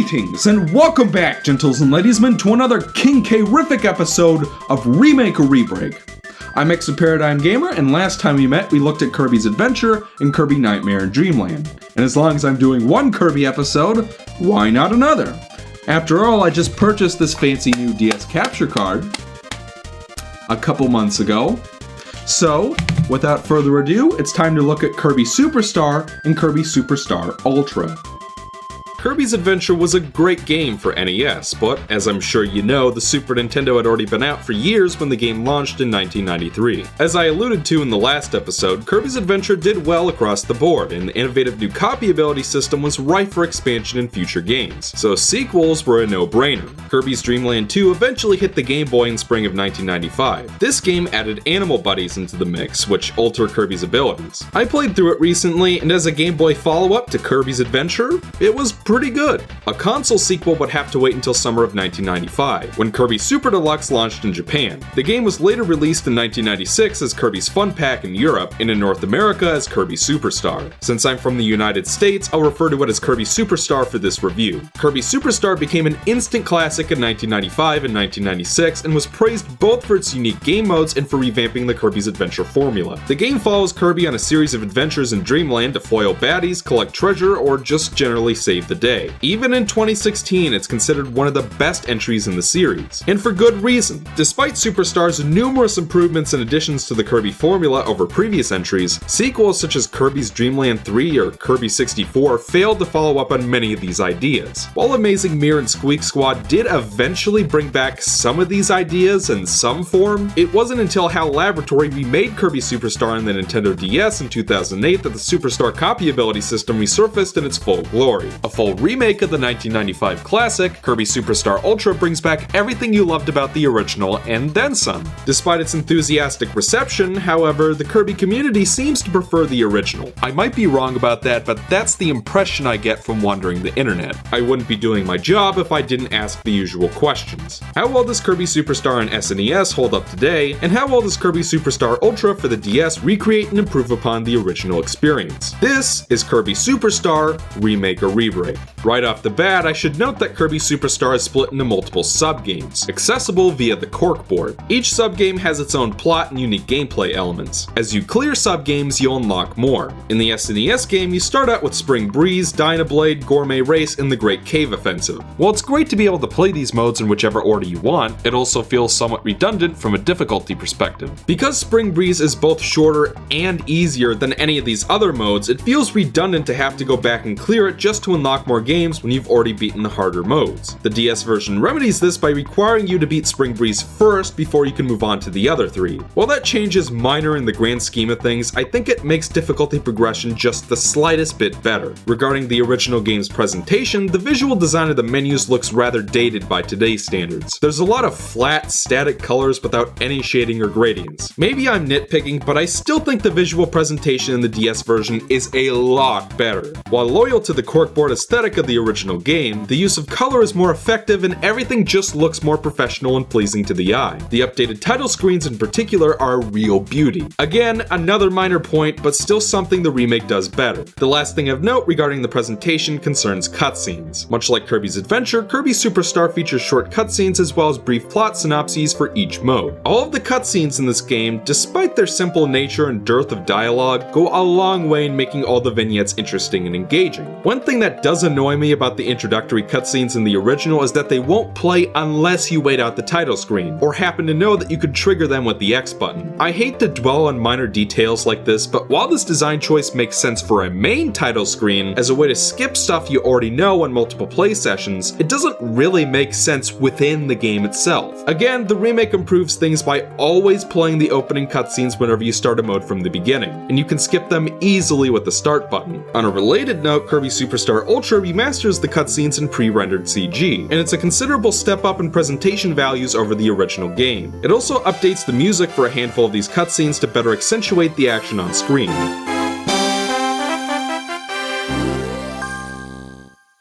Greetings and welcome back, gentles and ladiesmen, to another king-terrific episode of Remake or Rebreak. I'm ExoParadigmGamer, and last time we met, we looked at Kirby's Adventure and Kirby Nightmare in Dreamland. And as long as I'm doing one Kirby episode, why not another? After all, I just purchased this fancy new DS capture card a couple months ago. So, without further ado, it's time to look at Kirby Super Star and Kirby Super Star Ultra. Kirby's Adventure was a great game for NES, but as I'm sure you know, the Super Nintendo had already been out for years when the game launched in 1993. As I alluded to in the last episode, Kirby's Adventure did well across the board, and the innovative new copyability system was ripe for expansion in future games, so sequels were a no-brainer. Kirby's Dream Land 2 eventually hit the Game Boy in spring of 1995. This game added Animal Buddies into the mix, which alter Kirby's abilities. I played through it recently, and as a Game Boy follow-up to Kirby's Adventure, it was pretty good. A console sequel would have to wait until summer of 1995, when Kirby Super Deluxe launched in Japan. The game was later released in 1996 as Kirby's Fun Pack in Europe, and in North America as Kirby Super Star. Since I'm from the United States, I'll refer to it as Kirby Super Star for this review. Kirby Super Star became an instant classic in 1995 and 1996, and was praised both for its unique game modes and for revamping the Kirby's Adventure formula. The game follows Kirby on a series of adventures in Dreamland to foil baddies, collect treasure, or just generally save the day. Even in 2016, it's considered one of the best entries in the series. And for good reason. Despite Superstar's numerous improvements and additions to the Kirby formula over previous entries, sequels such as Kirby's Dream Land 3 or Kirby 64 failed to follow up on many of these ideas. While Amazing Mirror and Squeak Squad did eventually bring back some of these ideas in some form, it wasn't until HAL Laboratory remade Kirby Superstar on the Nintendo DS in 2008 that the Superstar copyability system resurfaced in its full glory. A full remake of the 1995 classic, Kirby Super Star Ultra brings back everything you loved about the original and then some. Despite its enthusiastic reception, however, the Kirby community seems to prefer the original. I might be wrong about that, but that's the impression I get from wandering the internet. I wouldn't be doing my job if I didn't ask the usual questions. How well does Kirby Super Star on SNES hold up today, and how well does Kirby Super Star Ultra for the DS recreate and improve upon the original experience? This is Kirby Super Star Remake or Rebreak. Right off the bat, I should note that Kirby Super Star is split into multiple sub-games, accessible via the corkboard. Each sub-game has its own plot and unique gameplay elements. As you clear sub-games, you'll unlock more. In the SNES game, you start out with Spring Breeze, Dinah Blade, Gourmet Race, and the Great Cave Offensive. While it's great to be able to play these modes in whichever order you want, it also feels somewhat redundant from a difficulty perspective. Because Spring Breeze is both shorter and easier than any of these other modes, it feels redundant to have to go back and clear it just to unlock more games when you've already beaten the harder modes. The DS version remedies this by requiring you to beat Spring Breeze first before you can move on to the other three. While that change is minor in the grand scheme of things, I think it makes difficulty progression just the slightest bit better. Regarding the original game's presentation, the visual design of the menus looks rather dated by today's standards. There's a lot of flat, static colors without any shading or gradients. Maybe I'm nitpicking, but I still think the visual presentation in the DS version is a lot better. While loyal to the corkboard aesthetic of the original game, the use of color is more effective and everything just looks more professional and pleasing to the eye. The updated title screens in particular are a real beauty. Again, another minor point, but still something the remake does better. The last thing of note regarding the presentation concerns cutscenes. Much like Kirby's Adventure, Kirby Super Star features short cutscenes as well as brief plot synopses for each mode. All of the cutscenes in this game, despite their simple nature and dearth of dialogue, go a long way in making all the vignettes interesting and engaging. One thing that does annoy me about the introductory cutscenes in the original is that they won't play unless you wait out the title screen, or happen to know that you could trigger them with the X button. I hate to dwell on minor details like this, but while this design choice makes sense for a main title screen as a way to skip stuff you already know on multiple play sessions, it doesn't really make sense within the game itself. Again, the remake improves things by always playing the opening cutscenes whenever you start a mode from the beginning, and you can skip them easily with the start button. On a related note, Kirby Super Star Ultra remasters the cutscenes in pre-rendered CG, and it's a considerable step up in presentation values over the original game. It also updates the music for a handful of these cutscenes to better accentuate the action on screen.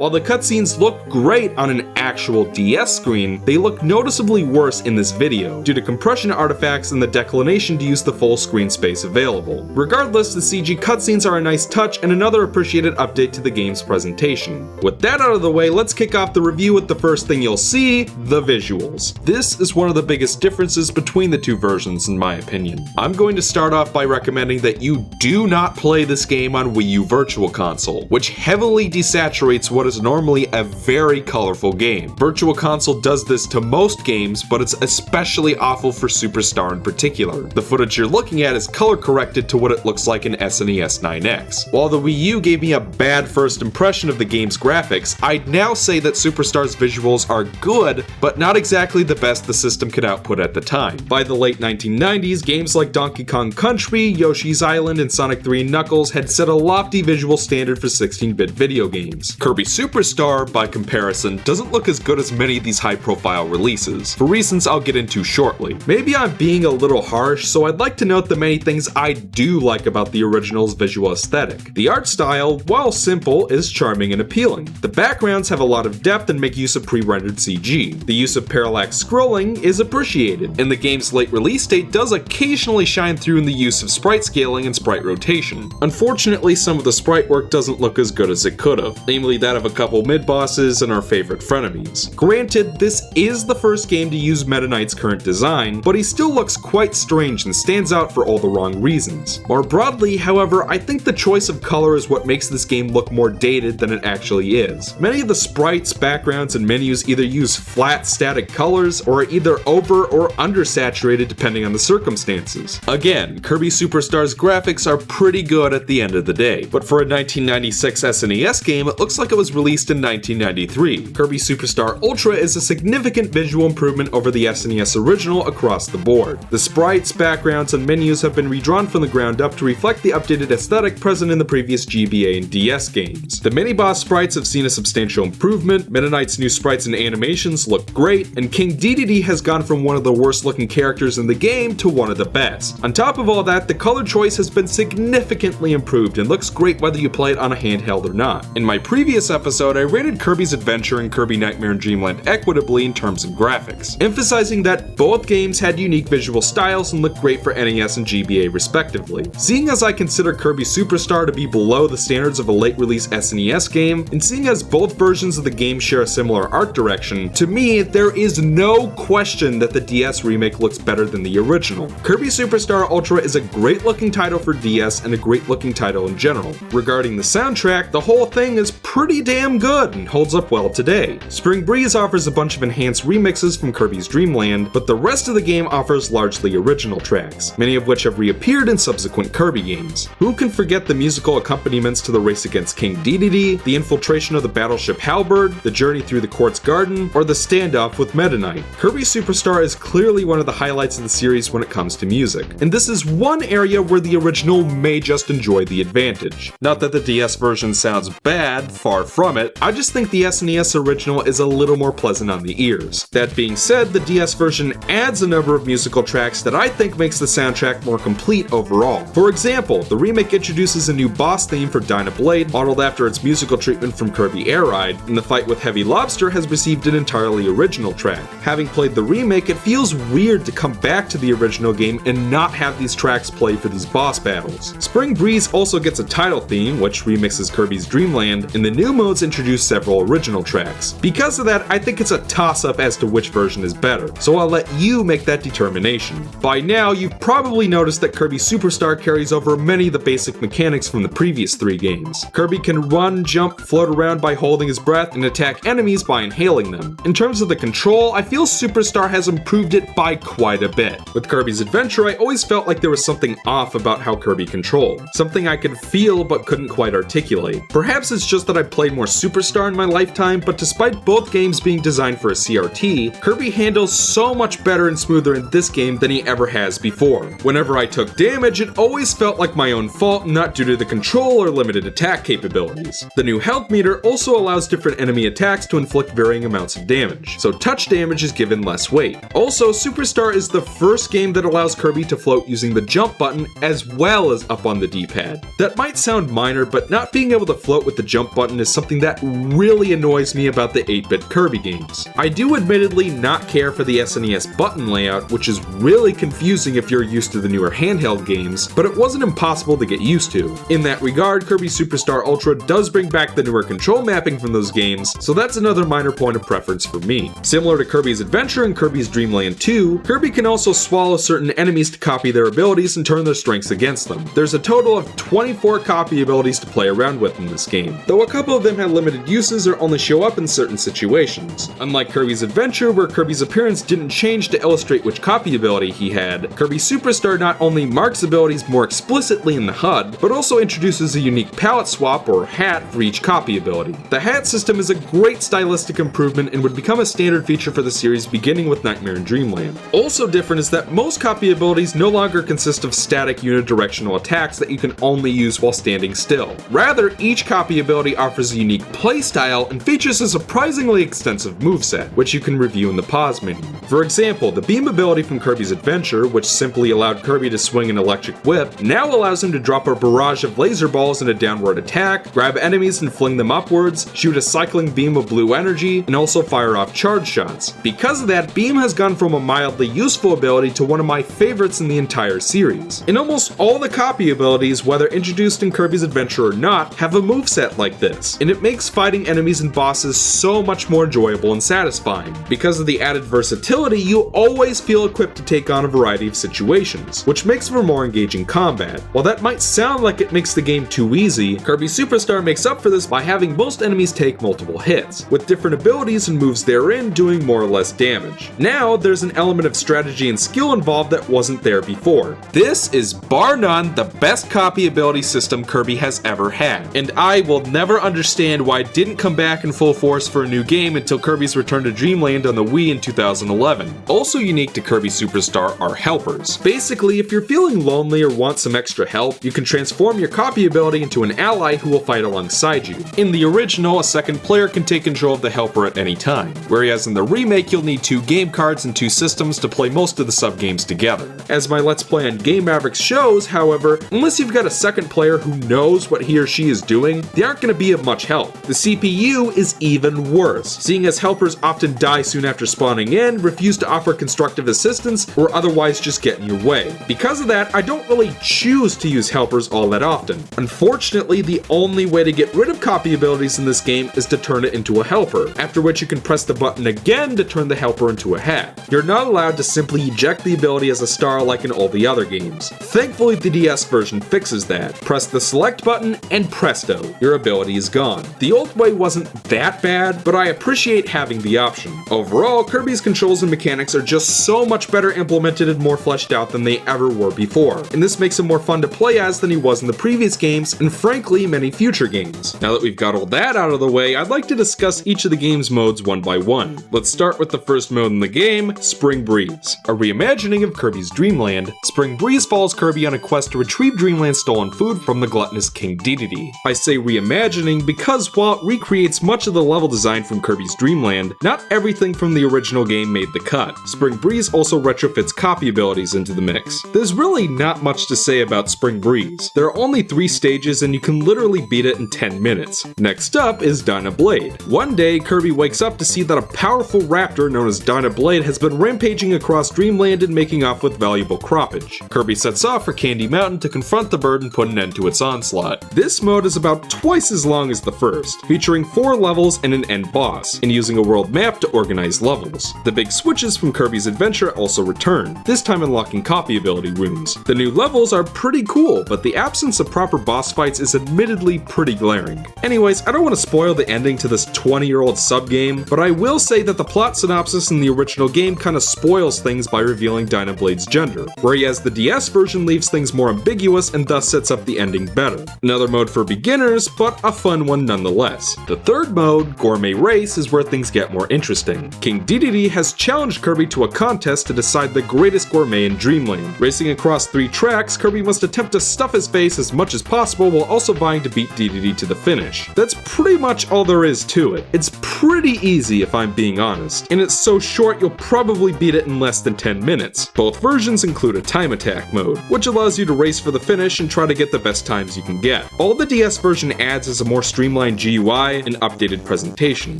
While the cutscenes look great on an actual DS screen, they look noticeably worse in this video, due to compression artifacts and the declination to use the full screen space available. Regardless, the CG cutscenes are a nice touch and another appreciated update to the game's presentation. With that out of the way, let's kick off the review with the first thing you'll see, the visuals. This is one of the biggest differences between the two versions in my opinion. I'm going to start off by recommending that you do not play this game on Wii U Virtual Console, which heavily desaturates what is normally a very colorful game. Virtual Console does this to most games, but it's especially awful for Superstar in particular. The footage you're looking at is color corrected to what it looks like in SNES 9X. While the Wii U gave me a bad first impression of the game's graphics, I'd now say that Superstar's visuals are good, but not exactly the best the system could output at the time. By the late 1990s, games like Donkey Kong Country, Yoshi's Island, and Sonic 3 and Knuckles had set a lofty visual standard for 16-bit video games. Kirby Super Star, by comparison, doesn't look as good as many of these high-profile releases, for reasons I'll get into shortly. Maybe I'm being a little harsh, so I'd like to note the many things I do like about the original's visual aesthetic. The art style, while simple, is charming and appealing. The backgrounds have a lot of depth and make use of pre-rendered CG. The use of parallax scrolling is appreciated, and the game's late release date does occasionally shine through in the use of sprite scaling and sprite rotation. Unfortunately, some of the sprite work doesn't look as good as it could have, namely that of a couple mid-bosses and our favorite frenemies. Granted, this is the first game to use Meta Knight's current design, but he still looks quite strange and stands out for all the wrong reasons. More broadly, however, I think the choice of color is what makes this game look more dated than it actually is. Many of the sprites, backgrounds, and menus either use flat, static colors, or are either over or undersaturated depending on the circumstances. Again, Kirby Super Star's graphics are pretty good at the end of the day, but for a 1996 SNES game, it looks like it was released in 1993. Kirby Super Star Ultra is a significant visual improvement over the SNES original across the board. The sprites, backgrounds, and menus have been redrawn from the ground up to reflect the updated aesthetic present in the previous GBA and DS games. The mini-boss sprites have seen a substantial improvement, Meta Knight's new sprites and animations look great, and King Diddy has gone from one of the worst looking characters in the game to one of the best. On top of all that, the color choice has been significantly improved and looks great whether you play it on a handheld or not. In my previous episode, I rated Kirby's Adventure and Kirby Nightmare and Dreamland equitably in terms of graphics, emphasizing that both games had unique visual styles and looked great for NES and GBA respectively. Seeing as I consider Kirby Super Star to be below the standards of a late release SNES game, and seeing as both versions of the game share a similar art direction, to me, there is no question that the DS remake looks better than the original. Kirby Super Star Ultra is a great looking title for DS and a great looking title in general. Regarding the soundtrack, the whole thing is pretty damn good and holds up well today. Spring Breeze offers a bunch of enhanced remixes from Kirby's Dream Land, but the rest of the game offers largely original tracks, many of which have reappeared in subsequent Kirby games. Who can forget the musical accompaniments to the race against King Diddy, the infiltration of the battleship Halberd, the journey through the Quartz Garden, or the standoff with Meta Knight? Kirby Super Star is clearly one of the highlights of the series when it comes to music, and this is one area where the original may just enjoy the advantage. Not that the DS version sounds bad, far from it, I just think the SNES original is a little more pleasant on the ears. That being said, the DS version adds a number of musical tracks that I think makes the soundtrack more complete overall. For example, the remake introduces a new boss theme for Dinah Blade, modeled after its musical treatment from Kirby Air Ride, and the fight with Heavy Lobster has received an entirely original track. Having played the remake, it feels weird to come back to the original game and not have these tracks play for these boss battles. Spring Breeze also gets a title theme, which remixes Kirby's Dream Land, and the new modes introduce several original tracks. Because of that, I think it's a toss-up as to which version is better, so I'll let you make that determination. By now, you've probably noticed that Kirby Super Star carries over many of the basic mechanics from the previous three games. Kirby can run, jump, float around by holding his breath, and attack enemies by inhaling them. In terms of the control, I feel Super Star has improved it by quite a bit. With Kirby's Adventure, I always felt like there was something off about how Kirby controlled, something I could feel but couldn't quite articulate. Perhaps it's just that I played more Super Star in my lifetime, but despite both games being designed for a CRT, Kirby handles so much better and smoother in this game than he ever has before. Whenever I took damage, it always felt like my own fault, not due to the control or limited attack capabilities. The new health meter also allows different enemy attacks to inflict varying amounts of damage, so touch damage is given less weight. Also, Super Star is the first game that allows Kirby to float using the jump button as well as up on the D-pad. That might sound minor, but not being able to float with the jump button is something something that really annoys me about the 8-bit Kirby games. I do admittedly not care for the SNES button layout, which is really confusing if you're used to the newer handheld games, but it wasn't impossible to get used to. In that regard, Kirby Super Star Ultra does bring back the newer control mapping from those games, so that's another minor point of preference for me. Similar to Kirby's Adventure and Kirby's Dream Land 2, Kirby can also swallow certain enemies to copy their abilities and turn their strengths against them. There's a total of 24 copy abilities to play around with in this game, though a couple of them have limited uses or only show up in certain situations. Unlike Kirby's Adventure, where Kirby's appearance didn't change to illustrate which copy ability he had, Kirby Super Star not only marks abilities more explicitly in the HUD, but also introduces a unique palette swap or hat for each copy ability. The hat system is a great stylistic improvement and would become a standard feature for the series beginning with Nightmare in Dreamland. Also different is that most copy abilities no longer consist of static unidirectional attacks that you can only use while standing still. Rather, each copy ability offers a unique playstyle and features a surprisingly extensive moveset, which you can review in the pause menu. For example, the beam ability from Kirby's Adventure, which simply allowed Kirby to swing an electric whip, now allows him to drop a barrage of laser balls in a downward attack, grab enemies and fling them upwards, shoot a cycling beam of blue energy, and also fire off charge shots. Because of that, Beam has gone from a mildly useful ability to one of my favorites in the entire series. And almost all the copy abilities, whether introduced in Kirby's Adventure or not, have a moveset like this, and it makes fighting enemies and bosses so much more enjoyable and satisfying. Because of the added versatility, you always feel equipped to take on a variety of situations, which makes for more engaging combat. While that might sound like it makes the game too easy, Kirby Super Star makes up for this by having most enemies take multiple hits, with different abilities and moves therein doing more or less damage. Now, there's an element of strategy and skill involved that wasn't there before. This is bar none the best copy ability system Kirby has ever had, and I will never understand why it didn't come back in full force for a new game until Kirby's Return to Dreamland on the Wii in 2011. Also unique to Kirby Super Star are helpers. Basically, if you're feeling lonely or want some extra help, you can transform your copy ability into an ally who will fight alongside you. In the original, a second player can take control of the helper at any time, whereas in the remake you'll need 2 game cards and 2 systems to play most of the sub-games together. As my Let's Play on Game Mavericks shows, however, unless you've got a second player who knows what he or she is doing, they aren't going to be of much help. The CPU is even worse, seeing as helpers often die soon after spawning in, refuse to offer constructive assistance, or otherwise just get in your way. Because of that, I don't really choose to use helpers all that often. Unfortunately, the only way to get rid of copy abilities in this game is to turn it into a helper, after which you can press the button again to turn the helper into a hat. You're not allowed to simply eject the ability as a star like in all the other games. Thankfully, the DS version fixes that. Press the select button and presto, your ability is gone. The old way wasn't that bad, but I appreciate having the option. Overall, Kirby's controls and mechanics are just so much better implemented and more fleshed out than they ever were before, and this makes him more fun to play as than he was in the previous games, and frankly, many future games. Now that we've got all that out of the way, I'd like to discuss each of the game's modes one by one. Let's start with the first mode in the game, Spring Breeze. A reimagining of Kirby's Dreamland, Spring Breeze follows Kirby on a quest to retrieve Dreamland's stolen food from the gluttonous King Diddy. I say reimagining because while it recreates much of the level design from Kirby's Dreamland, not everything from the original game made the cut. Spring Breeze also retrofits copy abilities into the mix. There's really not much to say about Spring Breeze. There are only 3 stages and you can literally beat it in 10 minutes. Next up is Dinah Blade. One day, Kirby wakes up to see that a powerful raptor known as Dinah Blade has been rampaging across Dreamland and making off with valuable croppage. Kirby sets off for Candy Mountain to confront the bird and put an end to its onslaught. This mode is about twice as long as the first, featuring 4 levels and an end boss, and using a world map to organize levels. The big switches from Kirby's Adventure also return, this time unlocking copy ability rooms. The new levels are pretty cool, but the absence of proper boss fights is admittedly pretty glaring. Anyways, I don't want to spoil the ending to this 20-year-old sub-game, but I will say that the plot synopsis in the original game kinda spoils things by revealing Dinah Blade's gender, whereas the DS version leaves things more ambiguous and thus sets up the ending better. Another mode for beginners, but a fun one nonetheless. The third mode, Gourmet Race, is where things get more interesting. King Diddy has challenged Kirby to a contest to decide the greatest gourmet in Dreamland. Racing across 3 tracks, Kirby must attempt to stuff his face as much as possible while also vying to beat Diddy to the finish. That's pretty much all there is to it. It's pretty easy if I'm being honest, and it's so short you'll probably beat it in less than 10 minutes. Both versions include a time attack mode, which allows you to race for the finish and try to get the best times you can get. All the DS version adds is a more streamlined streamlined GUI and updated presentation,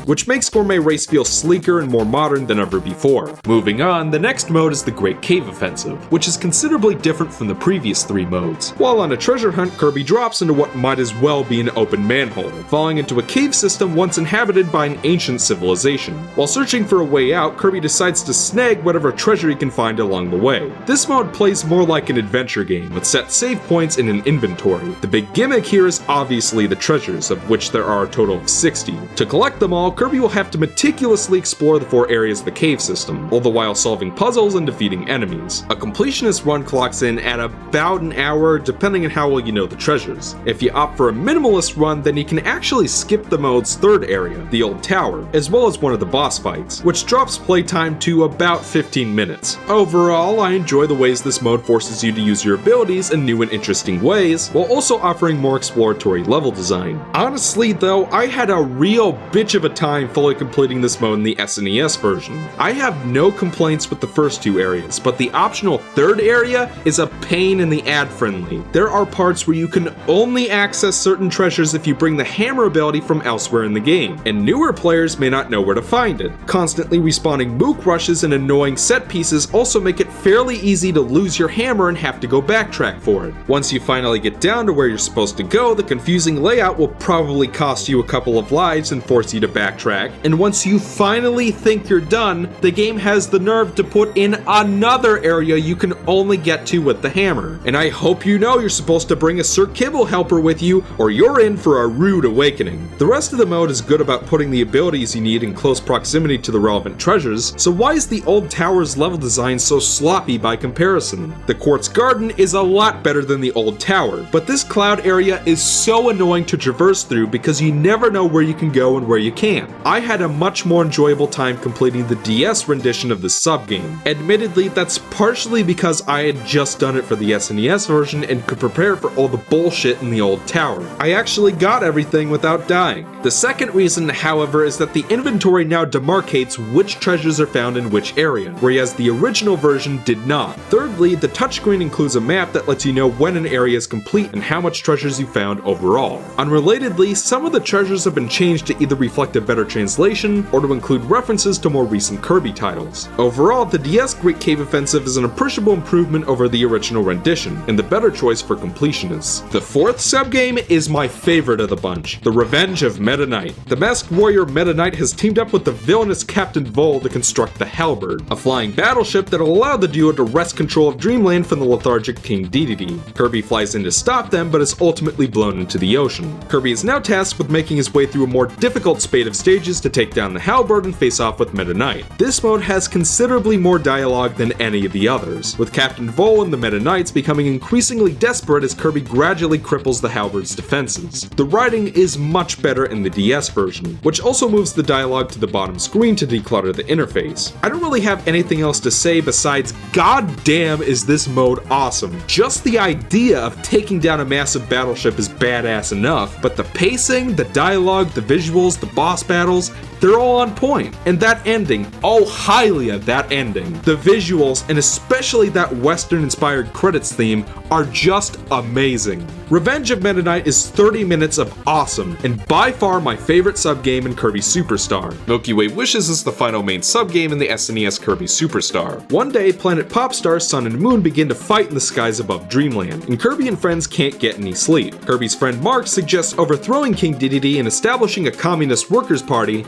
which makes Gourmet Race feel sleeker and more modern than ever before. Moving on, the next mode is the Great Cave Offensive, which is considerably different from the previous 3 modes. While on a treasure hunt, Kirby drops into what might as well be an open manhole, falling into a cave system once inhabited by an ancient civilization. While searching for a way out, Kirby decides to snag whatever treasure he can find along the way. This mode plays more like an adventure game, with set save points in an inventory. The big gimmick here is obviously the treasures, of which there are a total of 60. To collect them all, Kirby will have to meticulously explore the 4 areas of the cave system, all the while solving puzzles and defeating enemies. A completionist run clocks in at about an hour, depending on how well you know the treasures. If you opt for a minimalist run, then you can actually skip the mode's 3rd area, the Old Tower, as well as one of the boss fights, which drops playtime to about 15 minutes. Overall, I enjoy the ways this mode forces you to use your abilities in new and interesting ways, while also offering more exploratory level design. Honestly though, I had a real bitch of a time fully completing this mode in the SNES version. I have no complaints with the first 2 areas, but the optional 3rd area is a pain in the ad-friendly. There are parts where you can only access certain treasures if you bring the hammer ability from elsewhere in the game, and newer players may not know where to find it. Constantly respawning mook rushes and annoying set pieces also make it fairly easy to lose your hammer and have to go backtrack for it. Once you finally get down to where you're supposed to go, the confusing layout will probably cost you a couple of lives and force you to backtrack, and once you finally think you're done, the game has the nerve to put in another area you can only get to with the hammer. And I hope you know you're supposed to bring a Sir Kibble helper with you, or you're in for a rude awakening. The rest of the mode is good about putting the abilities you need in close proximity to the relevant treasures, so why is the Old Tower's level design so sloppy by comparison? The Quartz Garden is a lot better than the Old Tower, but this cloud area is so annoying to traverse through because you never know where you can go and where you can't. I had a much more enjoyable time completing the DS rendition of this subgame. Admittedly, that's partially because I had just done it for the SNES version and could prepare for all the bullshit in the Old Tower. I actually got everything without dying. The second reason, however, is that the inventory now demarcates which treasures are found in which area, whereas the original version did not. Thirdly, the touchscreen includes a map that lets you know when an area is complete and how much treasures you found overall. Unrelatedly, some of the treasures have been changed to either reflect a better translation or to include references to more recent Kirby titles. Overall, the DS Great Cave Offensive is an appreciable improvement over the original rendition, and the better choice for completionists. The 4th subgame is my favorite of the bunch, The Revenge of Meta Knight. The masked warrior Meta Knight has teamed up with the villainous Captain Vol to construct the Halberd, a flying battleship that will allow the duo to wrest control of Dreamland from the lethargic King Diddy. Kirby flies in to stop them, but is ultimately blown into the ocean. Kirby is now tasked with making his way through a more difficult spate of stages to take down the Halberd and face off with Meta Knight. This mode has considerably more dialogue than any of the others, with Captain Vol and the Meta Knights becoming increasingly desperate as Kirby gradually cripples the Halberd's defenses. The writing is much better in the DS version, which also moves the dialogue to the bottom screen to declutter the interface. I don't really have anything else to say besides, goddamn is this mode awesome. Just the idea of taking down a massive battleship is badass enough, but the pacing, the dialogue, the visuals, the boss battles, they're all on point. And that ending, oh Hylia, that ending. The visuals, and especially that Western-inspired credits theme, are just amazing. Revenge of Meta Knight is 30 minutes of awesome, and by far my favorite subgame in Kirby Super Star. Milky Way Wishes is the final main subgame in the SNES Kirby Super Star. One day, Planet Popstar's Sun and Moon begin to fight in the skies above Dreamland, and Kirby and friends can't get any sleep. Kirby's friend Mark suggests overthrowing King Diddy and establishing a communist workers' party,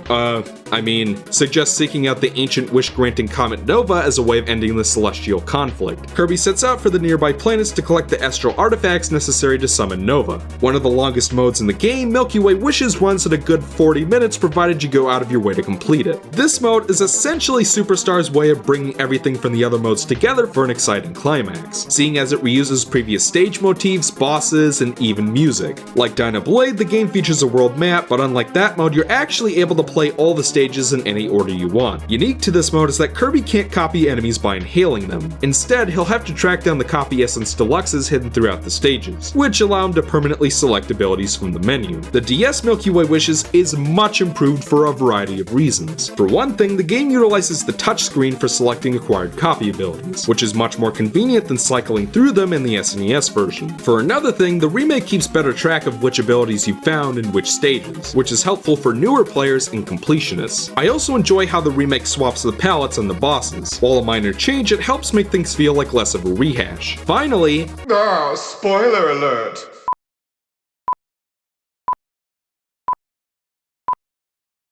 suggests seeking out the ancient wish-granting Comet Nova as a way of ending the celestial conflict. Kirby sets out for the nearby planets to collect the astral artifacts necessary to summon Nova. One of the longest modes in the game, Milky Way Wishes runs at a good 40 minutes provided you go out of your way to complete it. This mode is essentially Superstar's way of bringing everything from the other modes together for an exciting climax, seeing as it reuses previous stage motifs, bosses, and even music. Like Dinah Blade, the game features a world map, but unlike that mode, you're actually able to play all the stages in any order you want. Unique to this mode is that Kirby can't copy enemies by inhaling them. Instead, he'll have to track down the copy essence deluxes hidden throughout the stages, which allow him to permanently select abilities from the menu. The DS Milky Way Wishes is much improved for a variety of reasons. For one thing, the game utilizes the touchscreen for selecting acquired copy abilities, which is much more convenient than cycling through them in the SNES version. For another thing, the remake keeps better track of which abilities you found in which stages, which is helpful for newer players and completionists. I also enjoy how the remake swaps the palettes on the bosses. While a minor change, it helps make things feel like less of a rehash. Finally, spoiler alert!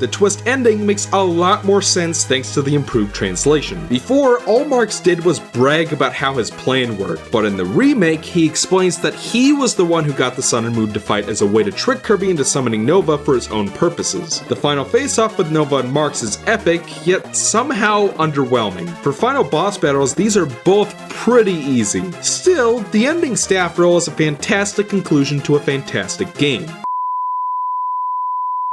the twist ending makes a lot more sense thanks to the improved translation. Before, all Marx did was brag about how his plan worked, but in the remake, he explains that he was the one who got the Sun and Moon to fight as a way to trick Kirby into summoning Nova for his own purposes. The final face-off with Nova and Marx is epic, yet somehow underwhelming. For final boss battles, these are both pretty easy. Still, the ending staff roll is a fantastic conclusion to a fantastic game.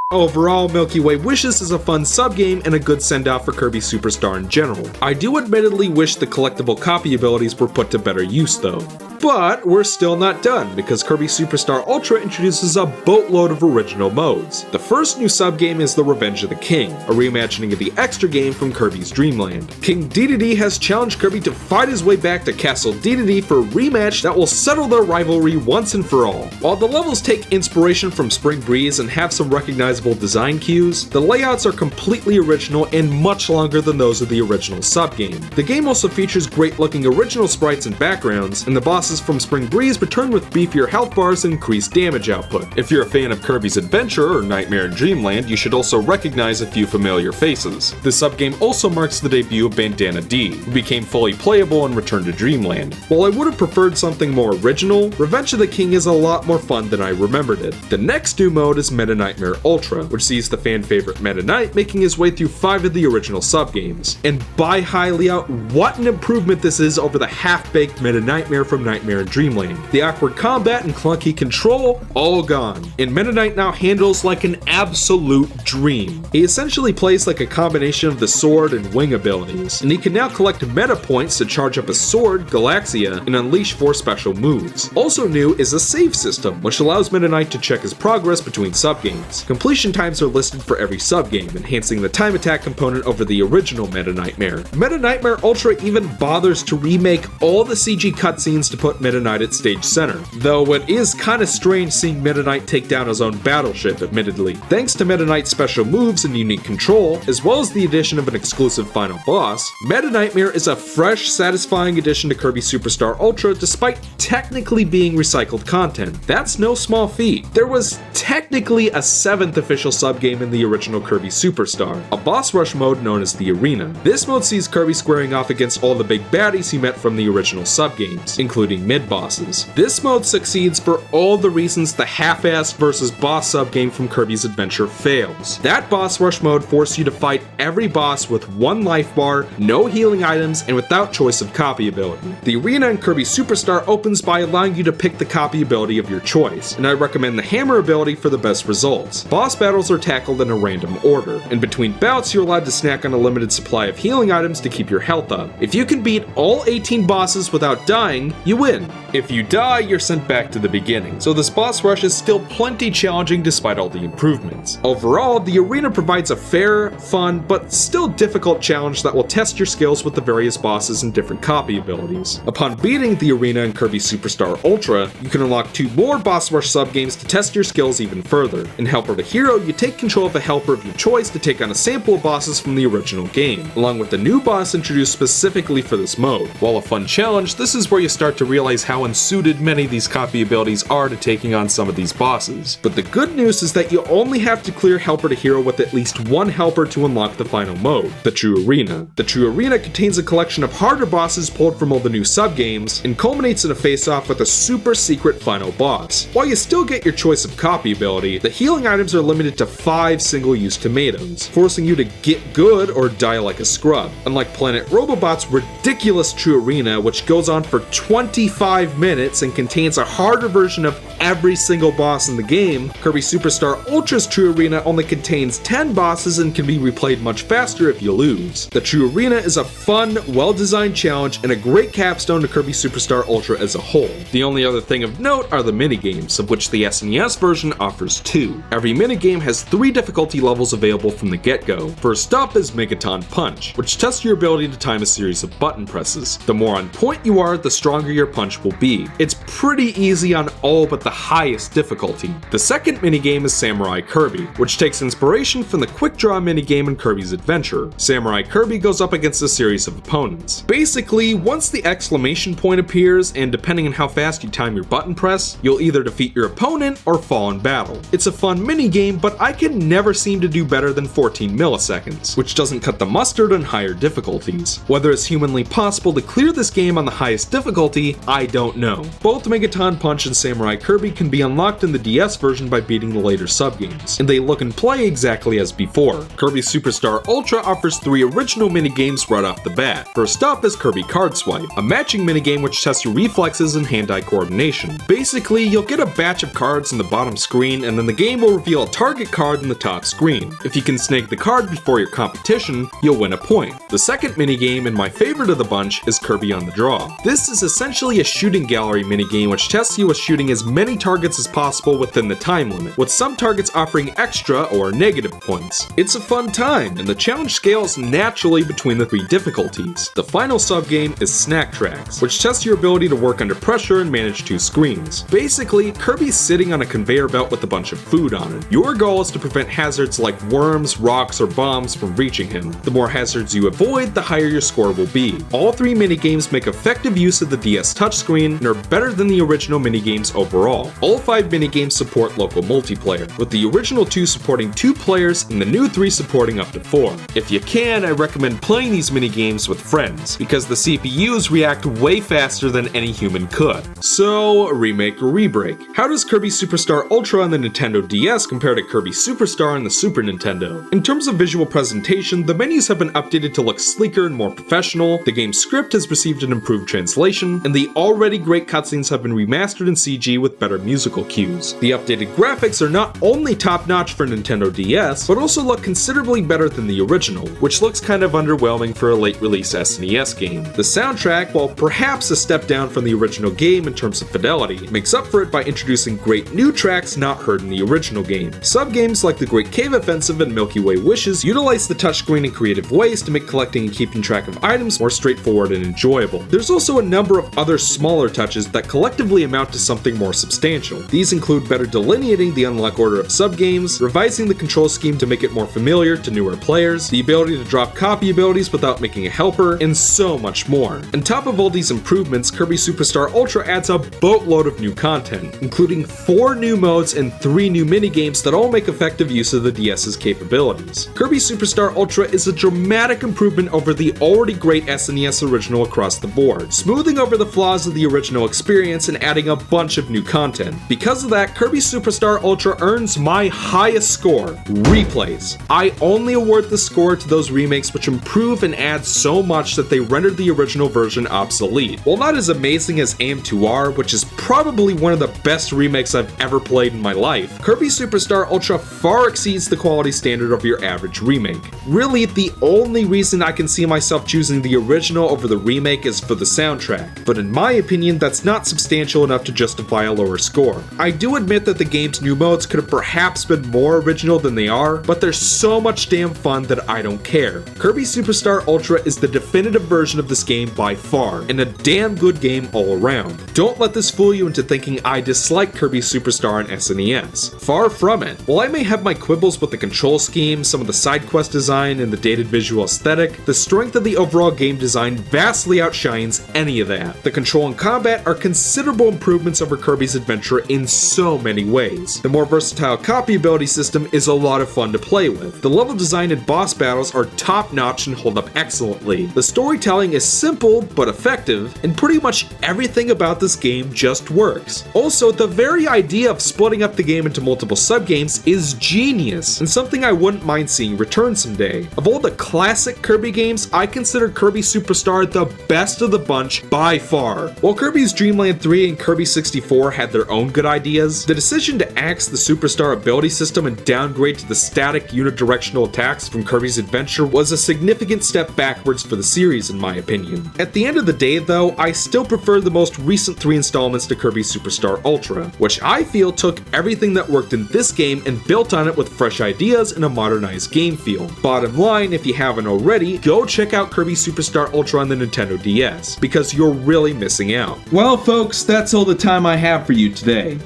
Overall, Milky Way Wishes is a fun sub-game and a good send-off for Kirby Super Star in general. I do admittedly wish the collectible copy abilities were put to better use though. But we're still not done, because Kirby Super Star Ultra introduces a boatload of original modes. The first new sub-game is the Revenge of the King, a reimagining of the extra game from Kirby's Dream Land. King Diddy has challenged Kirby to fight his way back to Castle Diddy for a rematch that will settle their rivalry once and for all. While the levels take inspiration from Spring Breeze and have some recognizable design cues, the layouts are completely original and much longer than those of the original sub-game. The game also features great-looking original sprites and backgrounds, and the bosses from Spring Breeze return with beefier health bars and increased damage output. If you're a fan of Kirby's Adventure or Nightmare in Dreamland, you should also recognize a few familiar faces. The sub-game also marks the debut of Bandana D, who became fully playable and returned to Dreamland. While I would have preferred something more original, Revenge of the King is a lot more fun than I remembered it. The next new mode is Meta Nightmare Ultra, which sees the fan favorite Meta Knight making his way through 5 of the original sub-games. And by Hylia, what an improvement this is over the half-baked Meta Nightmare from Nightmare in Dreamland. The awkward combat and clunky control, all gone. And Meta Knight now handles like an absolute dream. He essentially plays like a combination of the sword and wing abilities, and he can now collect meta points to charge up his sword, Galaxia, and unleash 4 special moves. Also new is a save system, which allows Meta Knight to check his progress between sub-games. Completion times are listed for every sub-game, enhancing the time attack component over the original Meta Nightmare. Meta Nightmare Ultra even bothers to remake all the CG cutscenes to put Meta Knight at stage center, though it is kinda strange seeing Meta Knight take down his own battleship, admittedly. Thanks to Meta Knight's special moves and unique control, as well as the addition of an exclusive final boss, Meta Nightmare is a fresh, satisfying addition to Kirby Super Star Ultra despite technically being recycled content. That's no small feat. There was technically a 7th official sub-game in the original Kirby Super Star, a boss rush mode known as the Arena. This mode sees Kirby squaring off against all the big baddies he met from the original sub-games, including mid-bosses. This mode succeeds for all the reasons the half-assed versus boss sub-game from Kirby's Adventure fails. That boss rush mode forced you to fight every boss with 1 life bar, no healing items, and without choice of copy ability. The Arena in Kirby Super Star opens by allowing you to pick the copy ability of your choice, and I recommend the Hammer ability for the best results. Boss battles are tackled in a random order. In between bouts, you're allowed to snack on a limited supply of healing items to keep your health up. If you can beat all 18 bosses without dying, you win. If you die, you're sent back to the beginning, so this boss rush is still plenty challenging despite all the improvements. Overall, the Arena provides a fair, fun, but still difficult challenge that will test your skills with the various bosses and different copy abilities. Upon beating the Arena in Kirby Super Star Ultra, you can unlock 2 more boss rush sub-games to test your skills even further. In Helper to Hero, you take control of a helper of your choice to take on a sample of bosses from the original game, along with the new boss introduced specifically for this mode. While a fun challenge, this is where you start to realize how unsuited many of these copy abilities are to taking on some of these bosses. But the good news is that you only have to clear Helper to Hero with at least 1 helper to unlock the final mode, the True Arena. The True Arena contains a collection of harder bosses pulled from all the new sub-games, and culminates in a face-off with a super secret final boss. While you still get your choice of copy ability, the healing items are limited to 5 single-use tomatoes, forcing you to get good or die like a scrub. Unlike Planet Robobot's ridiculous True Arena, which goes on for 20 85 minutes and contains a harder version of every single boss in the game, Kirby Super Star Ultra's True Arena only contains 10 bosses and can be replayed much faster if you lose. The True Arena is a fun, well-designed challenge and a great capstone to Kirby Super Star Ultra as a whole. The only other thing of note are the minigames, of which the SNES version offers 2. Every minigame has 3 difficulty levels available from the get-go. First up is Megaton Punch, which tests your ability to time a series of button presses. The more on point you are, the stronger your punch will be. It's pretty easy on all but the highest difficulty. The second minigame is Samurai Kirby, which takes inspiration from the quick draw minigame in Kirby's Adventure. Samurai Kirby goes up against a series of opponents. Basically, once the exclamation point appears, and depending on how fast you time your button press, you'll either defeat your opponent or fall in battle. It's a fun minigame, but I can never seem to do better than 14 milliseconds, which doesn't cut the mustard on higher difficulties. Whether it's humanly possible to clear this game on the highest difficulty, I don't know. Both Megaton Punch and Samurai Kirby can be unlocked in the DS version by beating the later subgames, and they look and play exactly as before. Kirby Super Star Ultra offers 3 original minigames right off the bat. First up is Kirby Card Swipe, a matching minigame which tests your reflexes and hand-eye coordination. Basically, you'll get a batch of cards in the bottom screen, and then the game will reveal a target card in the top screen. If you can snag the card before your competition, you'll win a point. The second minigame, and my favorite of the bunch, is Kirby on the Draw. This is essentially a shooting gallery minigame which tests you with shooting as many targets as possible within the time limit, with some targets offering extra or negative points. It's a fun time, and the challenge scales naturally between the 3 difficulties. The final subgame is Snack Tracks, which tests your ability to work under pressure and manage 2 screens. Basically, Kirby's sitting on a conveyor belt with a bunch of food on it. Your goal is to prevent hazards like worms, rocks, or bombs from reaching him. The more hazards you avoid, the higher your score will be. All 3 minigames make effective use of the DS touchscreen and are better than the original minigames overall. All 5 minigames support local multiplayer, with the original 2 supporting 2 players and the new 3 supporting up to 4. If you can, I recommend playing these minigames with friends, because the CPUs react way faster than any human could. So, Remake or Rebreak. How does Kirby Super Star Ultra on the Nintendo DS compare to Kirby Super Star on the Super Nintendo? In terms of visual presentation, the menus have been updated to look sleeker and more professional, the game's script has received an improved translation, and the already great cutscenes have been remastered in CG with better musical cues. The updated graphics are not only top-notch for Nintendo DS, but also look considerably better than the original, which looks kind of underwhelming for a late-release SNES game. The soundtrack, while perhaps a step down from the original game in terms of fidelity, makes up for it by introducing great new tracks not heard in the original game. Sub-games like the Great Cave Offensive and Milky Way Wishes utilize the touchscreen in creative ways to make collecting and keeping track of items more straightforward and enjoyable. There's also a number of other smaller touches that collectively amount to something more substantial. These include better delineating the unlock order of sub-games, revising the control scheme to make it more familiar to newer players, the ability to drop copy abilities without making a helper, and so much more. On top of all these improvements, Kirby Super Star Ultra adds a boatload of new content, including 4 new modes and 3 new minigames that all make effective use of the DS's capabilities. Kirby Super Star Ultra is a dramatic improvement over the already great SNES original across the board, smoothing over the flaws of the original experience and adding a bunch of new content. Because of that, Kirby Super Star Ultra earns my highest score, replays. I only award the score to those remakes which improve and add so much that they rendered the original version obsolete. While not as amazing as AM2R, which is probably one of the best remakes I've ever played in my life, Kirby Super Star Ultra far exceeds the quality standard of your average remake. Really, the only reason I can see myself choosing the original over the remake is for the soundtrack, but in my opinion, that's not substantial enough to justify a lower score. I do admit that the game's new modes could have perhaps been more original than they are, but they're so much damn fun that I don't care. Kirby Super Star Ultra is the definitive version of this game by far, and a damn good game all around. Don't let this fool you into thinking I dislike Kirby Super Star on SNES. Far from it. While I may have my quibbles with the control scheme, some of the side quest design, and the dated visual aesthetic, the strength of the overall game design vastly outshines any of that. The control and combat are considerable improvements over Kirby's Adventure in so many ways. The more versatile copy ability system is a lot of fun to play with. The level design and boss battles are top-notch and hold up excellently. The storytelling is simple but effective, and pretty much everything about this game just works. Also, the very idea of splitting up the game into multiple subgames is genius, and something I wouldn't mind seeing return someday. Of all the classic Kirby games, I consider Kirby Super Star the best of the bunch by far. ROR. While Kirby's Dream Land 3 and Kirby 64 had their own good ideas, the decision to axe the Superstar ability system and downgrade to the static unidirectional attacks from Kirby's Adventure was a significant step backwards for the series in my opinion. At the end of the day though, I still prefer the most recent 3 installments to Kirby Superstar Ultra, which I feel took everything that worked in this game and built on it with fresh ideas and a modernized game feel. Bottom line, if you haven't already, go check out Kirby Superstar Ultra on the Nintendo DS, because you're really missing out. Well folks, that's all the time I have for you today.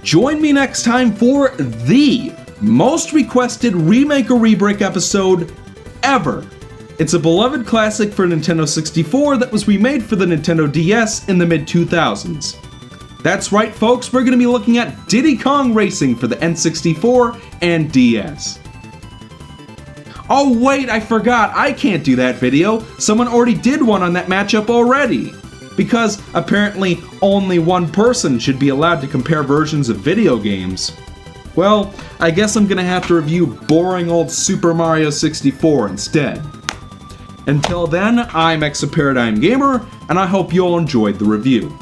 Join me next time for the most requested Remake or Rebreak episode ever. It's a beloved classic for Nintendo 64 that was remade for the Nintendo DS in the mid-2000s. That's right folks, we're going to be looking at Diddy Kong Racing for the N64 and DS. Oh wait, I forgot, I can't do that video. Someone already did one on that matchup already. Because apparently only one person should be allowed to compare versions of video games. Well, I guess I'm gonna have to review boring old Super Mario 64 instead. Until then, I'm ExoParadigmGamer, and I hope you all enjoyed the review.